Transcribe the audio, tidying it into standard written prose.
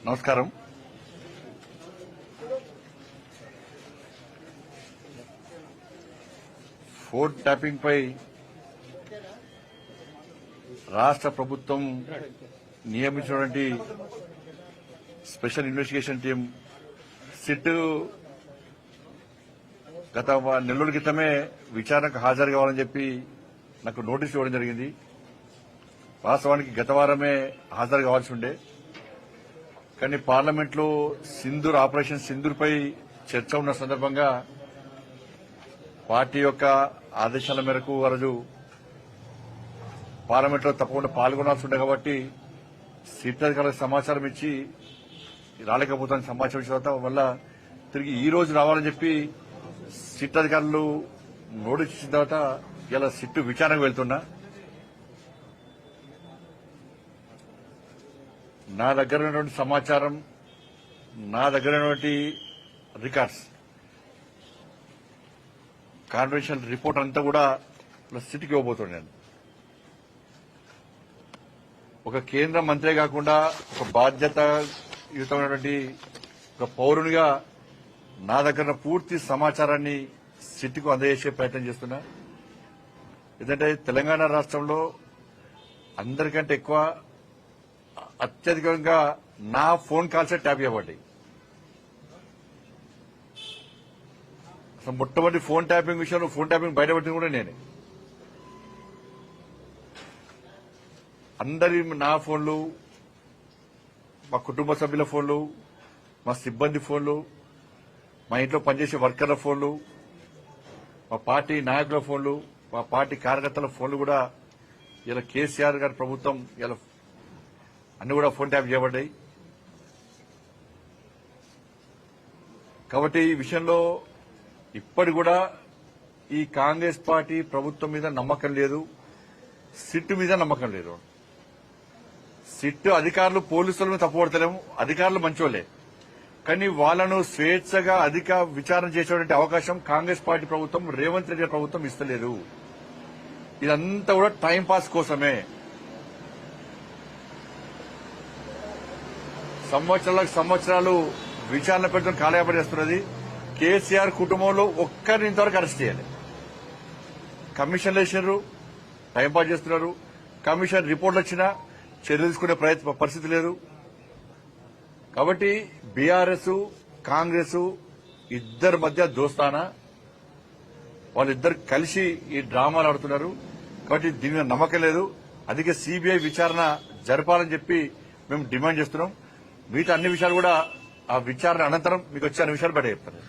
నమస్కారం. Phone tapping పై రాష్ట్ర ప్రభుత్వం నియమించినటువంటి స్పెషల్ ఇన్వెస్టిగేషన్ టీం సిట్ గత నెలల క్రితమే విచారణకు హాజరు కావాలని చెప్పి నాకు నోటీసు ఇవ్వడం జరిగింది. వాస్తవానికి గత వారమే హాజరు కావాల్సి ఉండే, కానీ పార్లమెంట్లో ఆపరేషన్ సింధూర్పై చర్చ ఉన్న సందర్భంగా పార్టీ యొక్క ఆదేశాల మేరకు ఆ రోజు పార్లమెంట్లో తప్పకుండా పాల్గొనాల్సి ఉండే కాబట్టి సిట్ అధికారులకు సమాచారం ఇచ్చి రాలేకపోతాను సమాచారం ఇచ్చిన తర్వాత వల్ల తిరిగి ఈ రోజు రావాలని చెప్పి సిట్ అధికారులు నోటీస్ ఇచ్చిన తర్వాత ఇలా సిట్ విచారణకు వెళ్తున్నా. నా దగ్గర ఉన్నటువంటి సమాచారం, నా దగ్గర ఉన్నటువంటి రికార్డ్స్, కాన్ఫిడెన్షియల్ రిపోర్ట్ అంతా కూడా సిట్కి ఇవ్వబోతున్నాను. ఒక కేంద్ర మంత్రి కాకుండా ఒక బాధ్యతాయుతమైనటువంటి ఒక పౌరునిగా నా దగ్గర పూర్తి సమాచారాన్ని సిట్కు అందజేసే ప్రయత్నం చేస్తున్నా. ఎందుకంటే తెలంగాణ రాష్ట్రంలో అందరికంటే ఎక్కువ అత్యధికంగా నా ఫోన్ కాల్సే ట్యాప్ చేయబడ్డాయి. అసలు మొట్టమొదటి ఫోన్ ట్యాపింగ్ విషయంలో ఫోన్ ట్యాపింగ్ బయటపడింది కూడా నేనే. అందరి నా ఫోన్లు, మా కుటుంబ సభ్యుల ఫోన్లు, మా సిబ్బంది ఫోన్లు, మా ఇంట్లో పనిచేసే వర్కర్ల ఫోన్లు, మా పార్టీ నాయకుల ఫోన్లు, మా పార్టీ కార్యకర్తల ఫోన్లు కూడా ఇలా కేసీఆర్ గారి ప్రభుత్వం ఇలా అన్ని కూడా ఫోన్ ట్యాప్ చేయబడ్డాయి. కాబట్టి ఈ విషయంలో ఇప్పటి కూడా ఈ కాంగ్రెస్ పార్టీ ప్రభుత్వం మీద నమ్మకం లేదు, సిట్ మీద నమ్మకం లేదు. సిట్ అధికారులు పోలీసుల మీద తప్పుపడతలేము, అధికారులు మంచోళ్లే, కానీ వాళ్లను స్వేచ్ఛగా అధిక విచారణ చేసేటువంటి అవకాశం కాంగ్రెస్ పార్టీ ప్రభుత్వం, రేవంత్ రెడ్డి ప్రభుత్వం ఇస్తలేదు. ఇదంతా కూడా టైంపాస్ కోసమే. సంవత్సరాలు విచారణ పెట్టడం కాలయాపన చేస్తున్నది. కేసీఆర్ కుటుంబంలో ఒక్కరిని ఇంతవరకు అరెస్ట్ చేయాలి. కమిషన్లు వేసినారు, టైంపాస్ చేస్తున్నారు. కమిషన్ రిపోర్ట్లు వచ్చినా చర్యలు తీసుకునే పరిస్థితి లేదు. కాబట్టి బీఆర్ఎస్, కాంగ్రెస్ ఇద్దరి మధ్య దోస్తానా, వాళ్ళిద్దరు కలిసి ఈ డ్రామాలు ఆడుతున్నారు. కాబట్టి దీని మీద నమ్మకం లేదు. అందుకే సీబీఐ విచారణ జరపాలని చెప్పి మేము డిమాండ్ చేస్తున్నాం. మిగతా అన్ని విషయాలు కూడా ఆ విచారణ అనంతరం మీకు వచ్చే అన్ని విషయాలు బయట చెప్తాను.